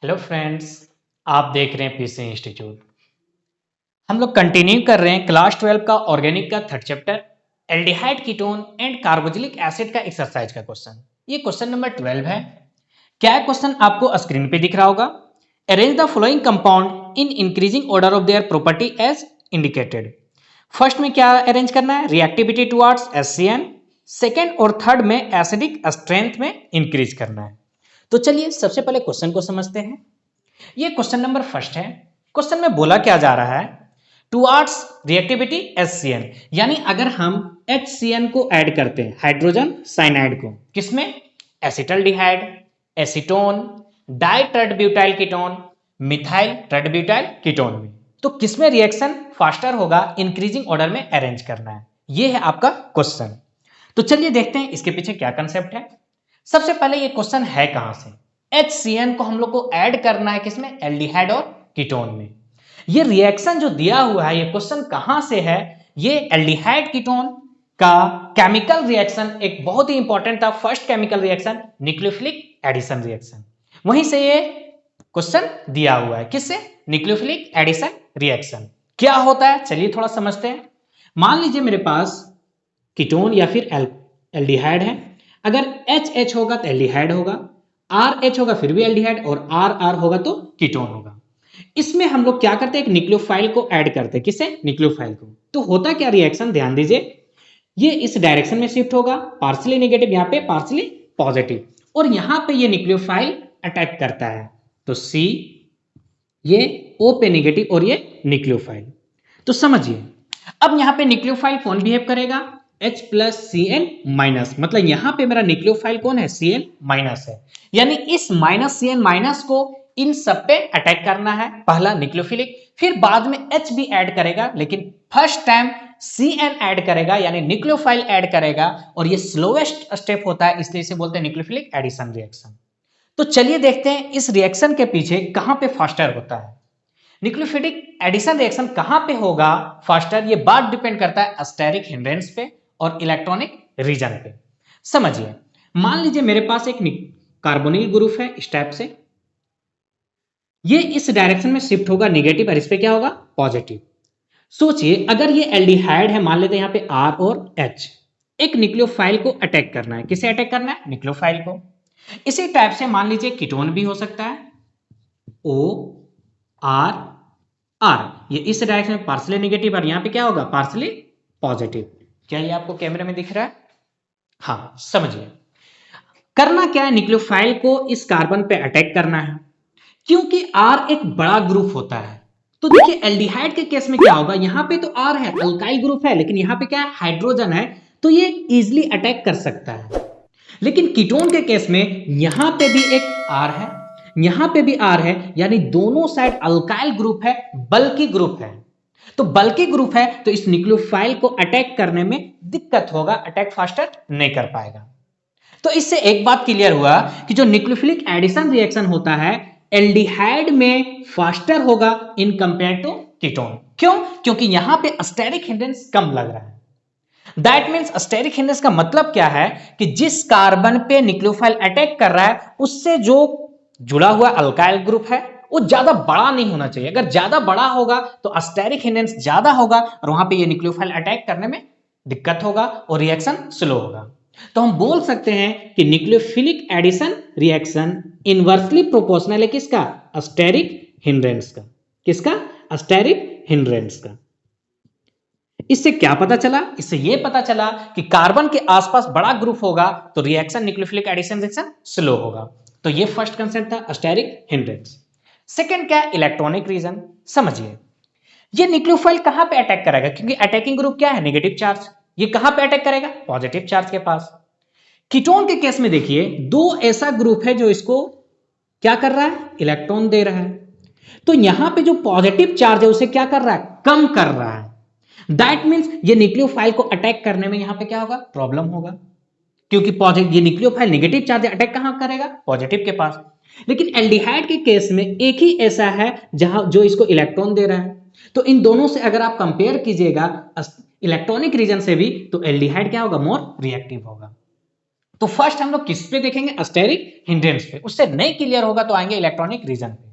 Hello friends, आप देख रहे हैं पीसी इंस्टीट्यूट। हम लोग कंटिन्यू कर रहे हैं क्लास 12 का ऑर्गेनिक का third chapter aldehyde ketone and carboxylic acid का एक्सरसाइज का क्वेश्चन। ये क्वेश्चन नंबर 12 है। क्या है क्वेश्चन आपको स्क्रीन पे दिख रहा होगा। Arrange the following compound in increasing order of their property as indicated. First में क्या अरेंज करना है, रिएक्टिविटी टुवर्ड्स एससीएन। सेकेंड और थर्ड में एसिडिक स्ट्रेंथ में इंक्रीज करना है। तो चलिए सबसे पहले क्वेश्चन को समझते हैं। ये क्वेश्चन नंबर फर्स्ट है। क्वेश्चन में बोला क्या जा रहा है, टुवर्ड्स रिएक्टिविटी एचसीएन, यानी अगर हम HCN को ऐड करते हैं हाइड्रोजन साइनाइड को, किसमें, acetaldehyde, acetone, ditributyl ketone, methyl tributyl ketone में, तो किसमें रिएक्शन फास्टर होगा, इंक्रीजिंग ऑर्डर में अरेंज करना है। ये है आपका क्वेश्चन। तो चलिए देखते हैं इसके पीछे क्या कंसेप्ट है। सबसे पहले ये क्वेश्चन है कहां से, HCN को हम लोग को ऐड करना है किसमें, एल्डिहाइड और कीटोन में। ये रिएक्शन जो दिया हुआ है, ये क्वेश्चन कहां से है, ये एल्डिहाइड कीटोन का केमिकल रिएक्शन एक बहुत ही इंपॉर्टेंट था, first chemical reaction nucleophilic addition reaction, वहीं से ये क्वेश्चन दिया हुआ है। किससे, न्यूक्लियोफिलिक एडिशन रिएक्शन। क्या होता है चलिए थोड़ा समझते हैं। मान लीजिए मेरे पास कीटोन या फिर एल्डिहाइड है। अगर HH होगा तो एल्डिहाइड होगा, RH होगा फिर भी एल्डिहाइड, और RR होगा तो कीटोन होगा। इसमें हम लोग क्या करते हैं, एक न्यूक्लियोफाइल को ऐड करते हैं। किसे, न्यूक्लियोफाइल को। तो होता क्या रिएक्शन, ध्यान दीजिए, ये इस डायरेक्शन में शिफ्ट होगा, पार्शियली नेगेटिव यहाँ पे पार्शियली पॉजिटिव, और यहां पे ये न्यूक्लियोफाइल अटैक करता है। तो C ये O पे नेगेटिव और ये न्यूक्लियोफाइल। तो समझिए अब यहां पे न्यूक्लियोफाइल कौन बिहेव करेगा, H प्लस Cn माइनस, मतलब यहां पे मेरा न्यूक्लियोफाइल कौन है, Cn माइनस है, यानी इस माइनस Cn माइनस को इन सब पे अटैक करना है, पहला न्यूक्लियोफिलिक, फिर बाद में H भी ऐड करेगा, लेकिन फर्स्ट टाइम Cn ऐड करेगा यानी न्यूक्लियोफाइल ऐड करेगा, और ये स्लोएस्ट स्टेप होता है, इसलिए इसे बोलते हैं न्यूक्लियोफिलिक एडिशन रिएक्शन। तो चलिए देखते हैं इस रिएक्शन के पीछे कहां पे फास्टर होता है, न्यूक्लियोफिलिक एडिशन रिएक्शन कहां पे होगा फास्टर, ये बात डिपेंड करता है स्टेरिक हिंड्रेंस पे और इलेक्ट्रॉनिक रीजन पे। समझिए, मान लीजिए मेरे पास एक कार्बोनिल ग्रुप है इस टाइप से, ये इस डायरेक्शन में शिफ्ट होगा नेगेटिव, और इस पे क्या होगा, पॉजिटिव। सोचिए अगर ये एल्डिहाइड है, मान लेते हैं यहां पे R और H, एक न्यूक्लियोफाइल को अटैक करना है। किसे अटैक करना है, न्यूक्लियोफाइल को। इसी टाइप से मान लीजिए कीटोन भी हो सकता है, O R R, ये इस डायरेक्शन में पार्शियली नेगेटिव, और यहां पे क्या होगा, पार्शियली पॉजिटिव। क्या ये आपको कैमरे में दिख रहा है, हाँ समझिए। करना क्या है, न्यूक्लियोफाइल को इस कार्बन पे अटैक करना है, क्योंकि R एक बड़ा ग्रुप होता है। तो देखिए एल्डिहाइड के केस में क्या होगा, यहां पे तो R है, अल्काइल ग्रुप है, लेकिन यहां पे क्या है, हाइड्रोजन है, तो ये इजीली अटैक कर सकता है। लेकिन कीटोन के केस में यहां पे भी एक R है, यहां पे भी R है, यानी दोनों साइड अल्काइल ग्रुप है, बल्कि ग्रुप है। तो बल्कि ग्रुप है तो इस न्यूक्लियोफाइल को अटैक करने में दिक्कत होगा, अटैक फास्टर नहीं कर पाएगा। तो इससे एक बात क्लियर हुआ कि जो न्यूक्लियोफिलिक एडिशन रिएक्शन होता है एल्डिहाइड में फास्टर होगा इन कंपेयर टू कीटोन। क्यों, क्योंकि यहां पे स्टेरिक हिंड्रेंस कम लग रहा है। दैट मींस स्टेरिक हिंड्रेंस का मतलब क्या है कि जिस कार्बन पे न्यूक्लियोफाइल अटैक कर रहा है उससे जो जुड़ा हुआ अल्काइल ग्रुप है वो ज्यादा बड़ा नहीं होना चाहिए। अगर ज्यादा बड़ा होगा तो स्टेरिक हिंड्रेंस ज्यादा होगा, और वहां पे ये न्यूक्लियोफाइल अटैक करने में दिक्कत होगा और रिएक्शन स्लो होगा। तो हम बोल सकते हैं कि nucleophilic addition reaction inversely proportional है किसका, स्टेरिक हिंड्रेंस का। किसका, स्टेरिक हिंड्रेंस का। इससे क्या पता चला, इससे यह पता चला कि कार्बन के आसपास बड़ा ग्रुप होगा तो reaction nucleophilic addition reaction slow होगा। तो ये फर्स्ट कंसेप्ट था, स्टेरिक हिंड्रेंस। सेकंड क्या है, इलेक्ट्रॉनिक रीजन। समझिए ये न्यूक्लियोफाइल कहां पे अटैक करेगा, क्योंकि अटैकिंग ग्रुप क्या है, नेगेटिव चार्ज, ये कहां पे अटैक करेगा, पॉजिटिव चार्ज के पास। कीटोन के केस में देखिए दो ऐसा ग्रुप है जो इसको क्या कर रहा है, इलेक्ट्रॉन दे रहा है, तो यहां पे जो पॉजिटिव चार्ज है उसे क्या कर रहा है, कम कर रहा है। दैट मींस ये न्यूक्लियोफाइल को अटैक करने में यहां पे क्या होगा, प्रॉब्लम होगा, क्योंकि पॉजिटिव ये न्यूक्लियोफाइल नेगेटिव चार्ज अटैक कहां करेगा, पॉजिटिव के पास। लेकिन एल्डिहाइड के केस में एक ही ऐसा है जहां जो इसको इलेक्ट्रॉन दे रहा है। तो इन दोनों से अगर आप कंपेयर कीजिएगा इलेक्ट्रॉनिक रीजन से भी, तो एल्डिहाइड क्या होगा, मोर रिएक्टिव होगा। तो फर्स्ट हम लोग किस पे देखेंगे, अस्टेरिक हिंड्रेंस पे। उससे नहीं क्लियर होगा तो आएंगे इलेक्ट्रॉनिक रीजन पे।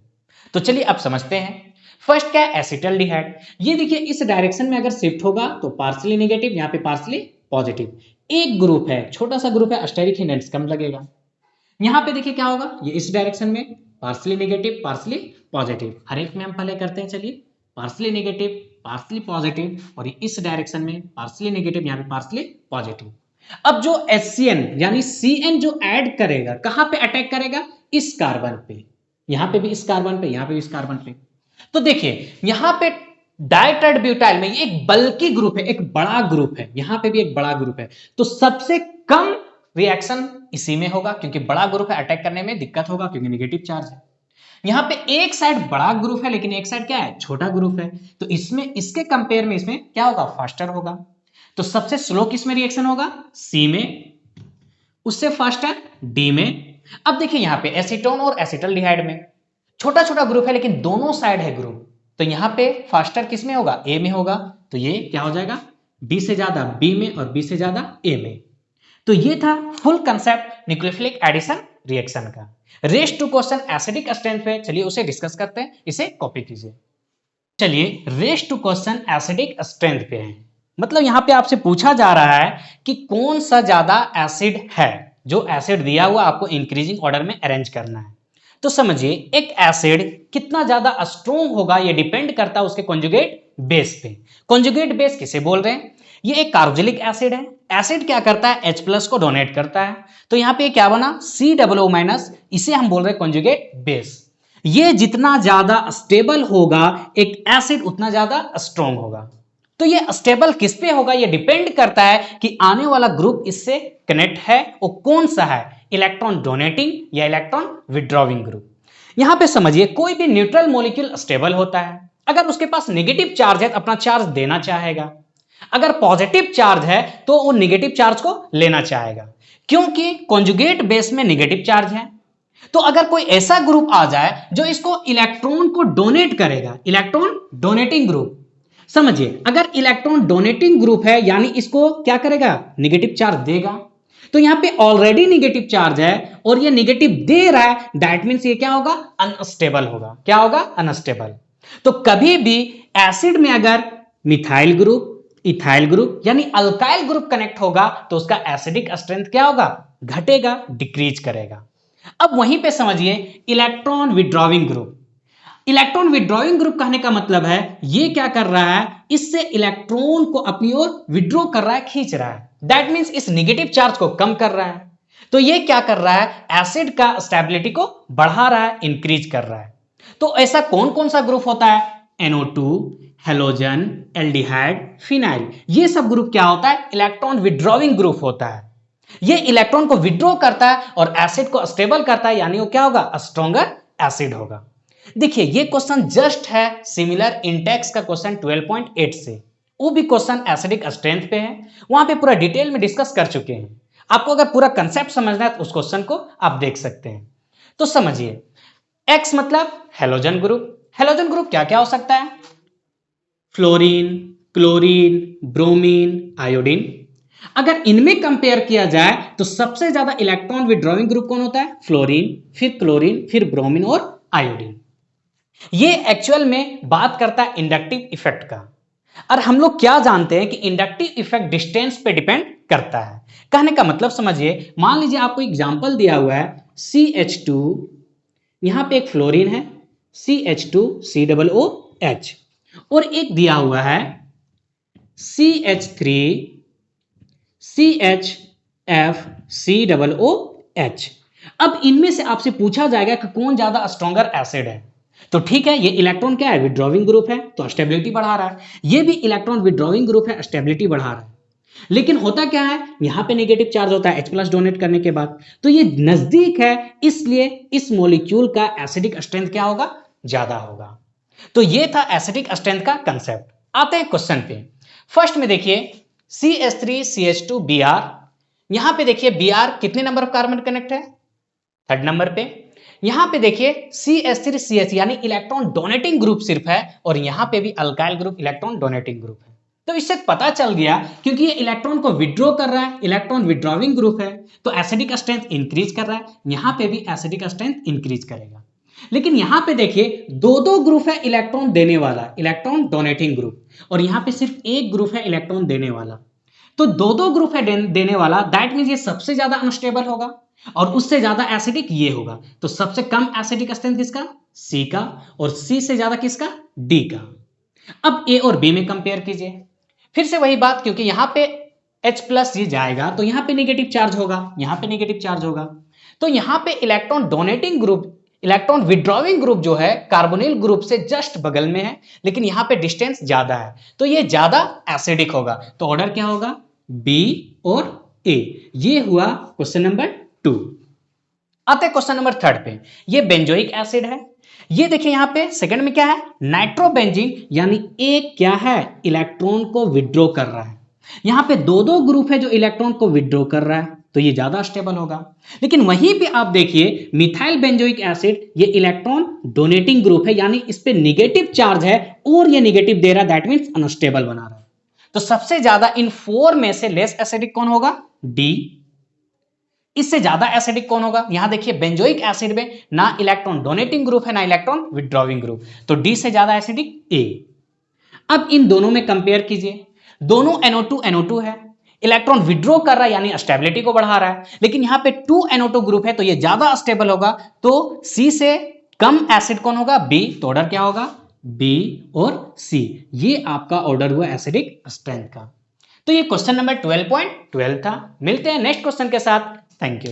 तो चलिए अब समझते हैं। फर्स्ट क्या है, एसिटल्डिहाइड। ये देखिए इस डायरेक्शन में अगर शिफ्ट होगा तो पार्सली नेगेटिव, यहाँ पे पार्सली पॉजिटिव। एक ग्रुप है, छोटा सा ग्रुप है, अस्टेरिक हिंड्रेंस कम लगेगा। यहाँ पे देखिए क्या होगा, ये इस डायरेक्शन में पार्सली नेगेटिव पार्सली पॉजिटिव। हर एक में हम पहले करते हैं, चलिए पार्सली नेगेटिव पार्सली पॉजिटिव, और इस डायरेक्शन में पार्सली नेगेटिव, यहाँ पे पार्सली पॉजिटिव। अब जो HCN यानी CN जो ऐड करेगा, कहां पे अटैक करेगा, इस कार्बन पे, यहां पे भी इस कार्बन पे, यहां पे भी इस कार्बन पे। तो देखिए यहां पे डाइटेट ब्यूटाइल में ये एक बल्कि ग्रुप है, एक बड़ा ग्रुप है, यहां पे भी एक बड़ा ग्रुप है, तो सबसे कम रिएक्शन इसी में होगा, क्योंकि बड़ा ग्रुप है, अटैक करने में दिक्कत होगा क्योंकि नेगेटिव चार्ज है। यहां पे एक साइड बड़ा ग्रुप है लेकिन एक साइड क्या है, छोटा ग्रुप है, तो इसमें इसके कंपेयर में इसमें क्या होगा, फास्टर होगा। तो सबसे स्लो किस में रिएक्शन होगा, सी में, उससे फास्टर डी में। अब देखिए यहां पे एसीटोन और एसिटल्डिहाइड में छोटा छोटा ग्रुप है लेकिन दोनों साइड है ग्रुप, तो यहां पे फास्टर किस में होगा, ए में होगा, तो ये क्या हो जाएगा, बी से ज्यादा बी में और बी से ज्यादा ए में। तो ये था full concept nucleophilic addition reaction का। Rest two question acidic strength पे, चलिए उसे डिस्कस करते हैं, इसे कॉपी कीजिए। चलिए rest two question acidic strength पे है, मतलब यहां पे आपसे पूछा जा रहा है कि कौन सा ज्यादा एसिड है, जो एसिड दिया हुआ आपको इंक्रीजिंग ऑर्डर में अरेंज करना है। तो समझिए एक एसिड कितना ज्यादा स्ट्रॉन्ग होगा ये डिपेंड करता है उसके कॉन्जुगेट बेस पे। कॉन्जुगेट बेस किसे बोल रहे हैं, ये एक कार्बोक्सिलिक एसिड है। एसिड क्या करता है, H+ को डोनेट करता है, तो यहां पे क्या बना, COO-, इसे हम बोल रहे हैं कॉन्जुगेट बेस। ये जितना ज्यादा स्टेबल होगा एक एसिड उतना ज्यादा स्ट्रॉन्ग होगा। तो ये स्टेबल किस पे होगा, ये डिपेंड करता है कि आने वाला ग्रुप इससे कनेक्ट है वो कौन सा है, इलेक्ट्रॉन डोनेटिंग या इलेक्ट्रॉन विड्रॉविंग ग्रुप। यहां पे समझिए कोई भी न्यूट्रल मॉलिक्यूल स्टेबल होता है, अगर उसके पास नेगेटिव चार्ज है तो अपना चार्ज देना चाहेगा, अगर पॉजिटिव चार्ज है तो वो नेगेटिव चार्ज को लेना चाहेगा, क्योंकि कॉन्जुगेट बेस में नेगेटिव चार्ज है। तो अगर कोई ऐसा ग्रुप आ जाए जो इसको इलेक्ट्रॉन को डोनेट करेगा, इलेक्ट्रॉन डोनेटिंग ग्रुप, समझिए अगर इलेक्ट्रॉन डोनेटिंग ग्रुप है यानी इसको क्या करेगा, नेगेटिव चार्ज देगा। तो यहां पे ऑलरेडी नेगेटिव चार्ज है और ये नेगेटिव दे रहा है, दैट मींस ये क्या होगा, अनस्टेबल होगा। क्या होगा, अनस्टेबल। तो कभी भी एसिड में अगर मिथाइल ग्रुप, इथाइल ग्रुप यानी अल्काइल ग्रुप कनेक्ट होगा तो उसका एसिडिक स्ट्रेंथ क्या होगा, घटेगा, डिक्रीज करेगा। अब वहीं पे समझिए electron withdrawing group. Electron withdrawing group कहने का मतलब है ये क्या कर रहा है, इससे इलेक्ट्रॉन को अपनी ओर विड्रॉ कर रहा है, खींच रहा है, दैट मींस इस नेगेटिव चार्ज को कम कर रहा है। तो ये क्या कर रहा है, एसिड का स्टेबिलिटी को बढ़ा रहा है, इंक्रीज कर रहा है। तो ऐसा कौन कौन सा ग्रुप होता है, NO2, हेलोजन, एल्डिहाइड, फिनाइल, ये सब ग्रुप क्या होता है, इलेक्ट्रॉन विड्रॉइंग ग्रुप होता है। ये इलेक्ट्रॉन को विड्रॉ करता है और एसिड को स्टेबल करता है, यानी वो क्या होगा, स्ट्रॉन्गर एसिड होगा। देखिए ये क्वेश्चन जस्ट है सिमिलर इंटेक्स का क्वेश्चन 12.8 से, वो भी क्वेश्चन एसिडिक स्ट्रेंथ पे है, वहां पे पूरा डिटेल में डिस्कस कर चुके हैं। आपको अगर पूरा कंसेप्ट समझना है तो उस क्वेश्चन को आप देख सकते हैं। तो समझिए X मतलब हेलोजन ग्रुप। हेलोजन ग्रुप क्या क्या हो सकता है, फ्लोरीन, क्लोरीन, ब्रोमीन, आयोडीन। अगर इनमें कंपेयर किया जाए तो सबसे ज्यादा इलेक्ट्रॉन विड्रॉइंग ग्रुप कौन होता है, फ्लोरीन, फिर क्लोरीन, फिर ब्रोमीन और आयोडीन। ये एक्चुअल में बात करता है इंडक्टिव इफेक्ट का। और हम लोग क्या जानते हैं कि इंडक्टिव इफेक्ट डिस्टेंस पे डिपेंड करता है। कहने का मतलब समझिए, मान लीजिए आपको एग्जांपल दिया हुआ है CH2, यहां पे एक फ्लोरीन है CH2COOH, और एक दिया हुआ है CH3CHFCOOH। अब इनमें से आपसे पूछा जाएगा कि कौन ज्यादा स्ट्रॉन्गर एसिड है। तो ठीक है, ये इलेक्ट्रॉन क्या है, विड्रॉविंग ग्रुप है तो स्टेबिलिटी बढ़ा रहा है, ये भी इलेक्ट्रॉन विड्रॉविंग ग्रुप है, स्टेबिलिटी बढ़ा रहा है। लेकिन होता क्या है, यहां पे नेगेटिव चार्ज होता है H+ डोनेट करने के बाद, तो ये नजदीक है, इसलिए इस मॉलिक्यूल का एसिडिक स्ट्रेंथ क्या होगा, ज्यादा होगा। तो ये था एसिडिक स्ट्रेंथ का कंसेप्ट। आते हैं क्वेश्चन पे। फर्स्ट में देखिए CH3CH2Br, यहां पे देखिए Br कितने नंबर ऑफ कार्बन कनेक्ट है, 3rd नंबर पे। यहां पे देखिए CH3CH यानी इलेक्ट्रॉन डोनेटिंग ग्रुप सिर्फ है, और यहां पे भी alkyl group electron donating group है। तो इससे पता चल गया क्योंकि ये इलेक्ट्रॉन को विड्रॉ कर रहा है, इलेक्ट्रॉन विड्रॉविंग ग्रुप है, तो एसिडिक स्ट्रेंथ इंक्रीज कर रहा है, यहां पे भी एसिडिक स्ट्रेंथ इंक्रीज करेगा। लेकिन यहां पे देखिए दो दो ग्रुप है इलेक्ट्रॉन देने वाला, इलेक्ट्रॉन डोनेटिंग ग्रुप, और यहां पे सिर्फ एक ग्रुप है इलेक्ट्रॉन देने वाला। तो दो दो ग्रुप है देने वाला, दैट मींस ये सबसे ज्यादा अनस्टेबल होगा और उससे ज्यादा एसिडिक ये होगा। तो सबसे कम एसिडिक स्ट्रेंथ किसका? सी का, और सी से ज्यादा किसका? डी का। अब ए और बी में कंपेयर कीजिए, फिर से वही बात, क्योंकि यहां पे H प्लस ये जाएगा तो यहां पे नेगेटिव चार्ज होगा, यहां पे नेगेटिव चार्ज होगा। तो यहां पे electron donating group, electron withdrawing group जो है कार्बोनिल ग्रुप से जस्ट बगल में है, लेकिन यहां पे डिस्टेंस ज्यादा है, तो ये ज्यादा एसिडिक होगा। तो ऑर्डर क्या होगा? बी और ए। ये हुआ क्वेश्चन नंबर 2। आते क्वेश्चन नंबर 3 पे। ये बेंजोइक एसिड है, ये देखिए यहां पे सेकंड में क्या है? नाइट्रोबेंजीन, यानी एक क्या है? इलेक्ट्रॉन को विड्रॉ कर रहा है। यहां पे दो दो ग्रुप है जो इलेक्ट्रॉन को विड्रॉ कर रहा है, तो ये ज्यादा स्टेबल होगा। लेकिन वहीं पे आप देखिए मिथाइल बेंजोइक एसिड, ये इलेक्ट्रॉन डोनेटिंग ग्रुप है, यानी इस पे नेगेटिव चार्ज है और ये नेगेटिव दे रहा है, दैट मींस अनस्टेबल बना रहा है। तो सबसे ज्यादा इन 4 में से लेस एसिडिक कौन होगा? डी। इससे ज्यादा एसिडिक कौन होगा? यहां देखिए बेंजोइक एसिड में ना इलेक्ट्रॉन डोनेटिंग ग्रुप है ना इलेक्ट्रॉन विड्रॉविंग ग्रुप, तो डी से ज्यादा एसिडिक ए। अब इन दोनों में कंपेयर कीजिए, दोनों NO2 NO2 है, इलेक्ट्रॉन विड्रॉ कर रहा है यानी स्टेबिलिटी को बढ़ा रहा है, लेकिन यहां पे 2 NO2 ग्रुप है तो ये ज्यादा स्टेबल होगा, तो सी से कम एसिड कौन होगा? बी। तो ऑर्डर क्या होगा? बी और सी। ये आपका ऑर्डर हुआ एसिडिक स्ट्रेंथ का। तो ये क्वेश्चन नंबर 12.12 था। मिलते हैं नेक्स्ट क्वेश्चन के साथ। Thank you.